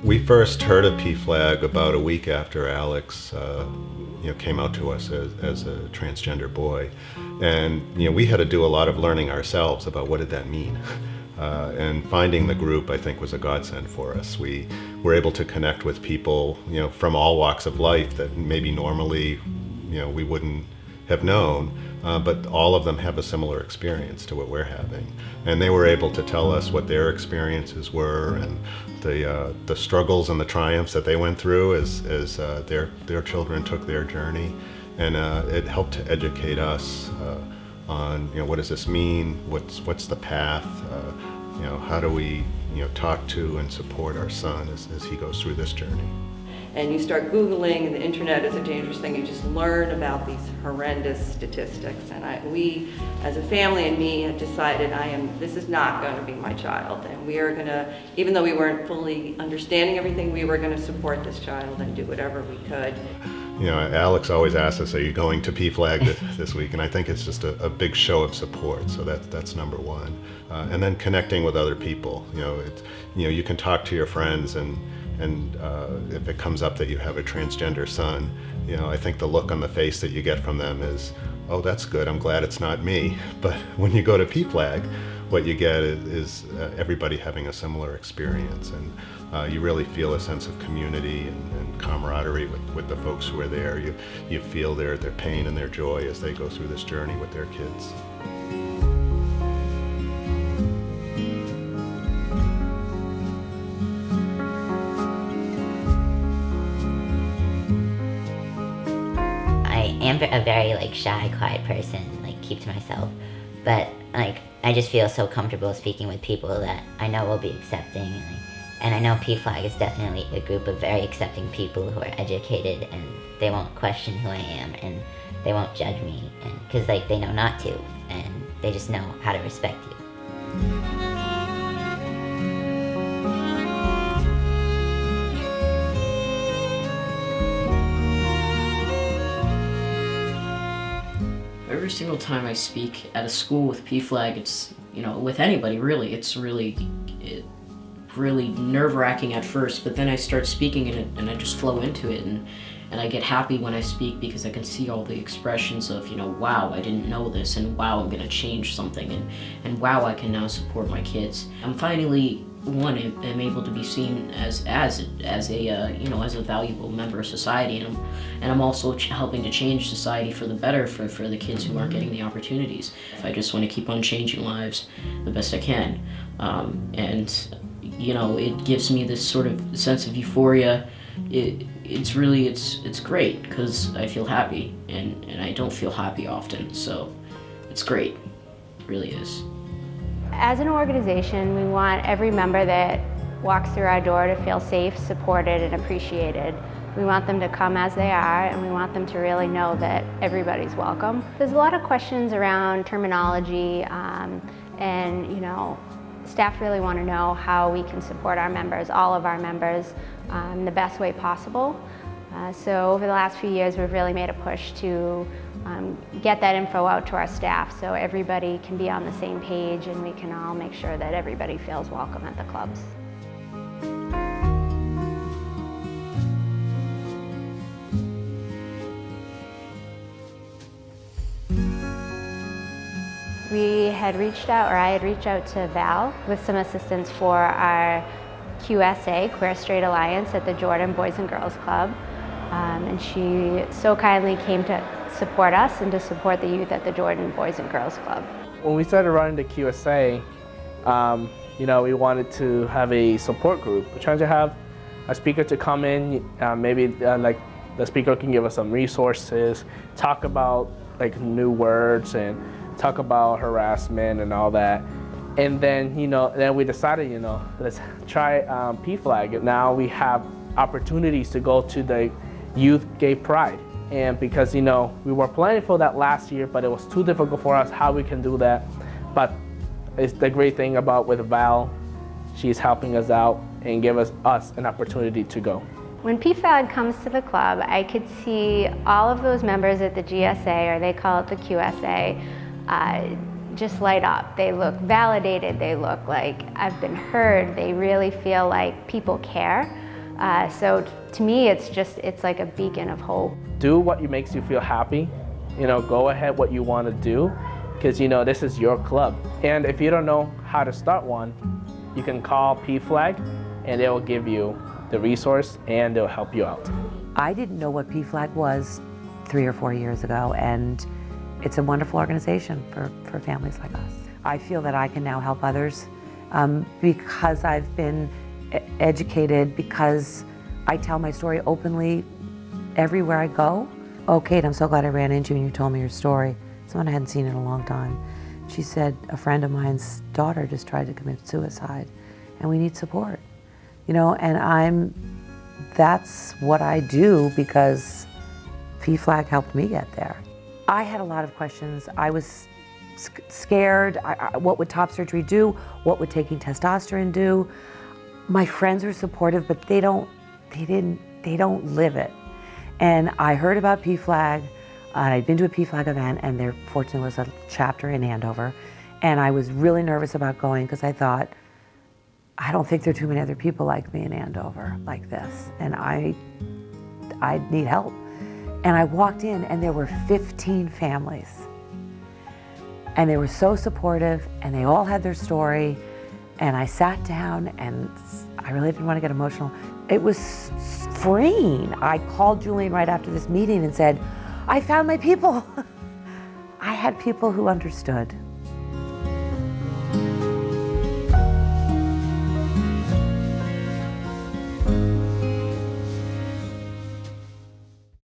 We first heard of PFLAG about a week after Alex came out to us as a transgender boy. And we had to do a lot of learning ourselves about what did that mean. And finding the group, I think, was a godsend for us. We were able to connect with people from all walks of life that maybe normally we wouldn't have known, but all of them have a similar experience to what we're having. And they were able to tell us what their experiences were and the struggles and the triumphs that they went through as their children took their journey. And it helped to educate us on what does this mean, what's the path, how do we talk to and support our son as he goes through this journey. And you start Googling, and the internet is a dangerous thing. You just learn about these horrendous statistics. And we, as a family and me, have decided this is not going to be my child. And we are going to, even though we weren't fully understanding everything, we were going to support this child and do whatever we could. Alex always asks us, are you going to PFLAG this week? And I think it's just a big show of support. So that's number one. And then connecting with other people. You can talk to your friends and if it comes up that you have a transgender son, I think the look on the face that you get from them is, oh, that's good, I'm glad it's not me. But when you go to PFLAG, what you get is everybody having a similar experience, and you really feel a sense of community and camaraderie with the folks who are there. You feel their pain and their joy as they go through this journey with their kids. I am a very shy, quiet person, keep to myself, but I just feel so comfortable speaking with people that I know will be accepting, and I know PFLAG is definitely a group of very accepting people who are educated, and they won't question who I am, and they won't judge me, and because they know not to, and they just know how to respect you. Every single time I speak at a school with PFLAG, it's, with anybody really, it's really nerve-wracking at first, but then I start speaking in it and I just flow into it, and I get happy when I speak because I can see all the expressions of, wow, I didn't know this, and wow, I'm gonna change something, and wow, I can now support my kids. I'm finally, am able to be seen as a valuable member of society, and I'm also helping to change society for the better for the kids who aren't getting the opportunities. I just want to keep on changing lives the best I can, and it gives me this sort of sense of euphoria. It's great because I feel happy, and I don't feel happy often, so it's great, it really is. As an organization, we want every member that walks through our door to feel safe, supported, and appreciated. We want them to come as they are, and we want them to really know that everybody's welcome. There's a lot of questions around terminology, and staff really want to know how we can support our members, all of our members, in the best way possible. So over the last few years, we've really made a push to get that info out to our staff so everybody can be on the same page and we can all make sure that everybody feels welcome at the clubs. I had reached out to Val with some assistance for our QSA, Queer Straight Alliance, at the Jordan Boys and Girls Club. And she so kindly came to support us and to support the youth at the Jordan Boys and Girls Club. When we started running the QSA, we wanted to have a support group. We're trying to have a speaker to come in, maybe the speaker can give us some resources, talk about new words and talk about harassment and all that. And then, then we decided, let's try PFLAG. Now we have opportunities to go to the Youth Gay Pride. And because, we were planning for that last year, but it was too difficult for us how we can do that. But it's the great thing about with Val, she's helping us out and give us an opportunity to go. When PFLAG comes to the club, I could see all of those members at the GSA, or they call it the QSA, just light up. They look validated, they look like I've been heard, they really feel like people care. So to me, it's like a beacon of hope. Do what makes you feel happy. Go ahead what you want to do, because this is your club. And if you don't know how to start one, you can call PFLAG and they will give you the resource and they'll help you out. I didn't know what PFLAG was 3 or 4 years ago, and it's a wonderful organization for families like us. I feel that I can now help others because I've been educated, because I tell my story openly everywhere I go. Oh, Kate, I'm so glad I ran into you and you told me your story. Someone I hadn't seen in a long time. She said, a friend of mine's daughter just tried to commit suicide and we need support. And that's what I do because PFLAG helped me get there. I had a lot of questions. I was scared. What would top surgery do? What would taking testosterone do? My friends were supportive, but they don't live it. And I heard about PFLAG, and I'd been to a PFLAG event, and there fortunately was a chapter in Andover. And I was really nervous about going because I thought, I don't think there are too many other people like me in Andover like this, and I need help. And I walked in and there were 15 families. And they were so supportive and they all had their story. And I sat down and I really didn't want to get emotional. It was freeing. I called Julian right after this meeting and said, I found my people. I had people who understood.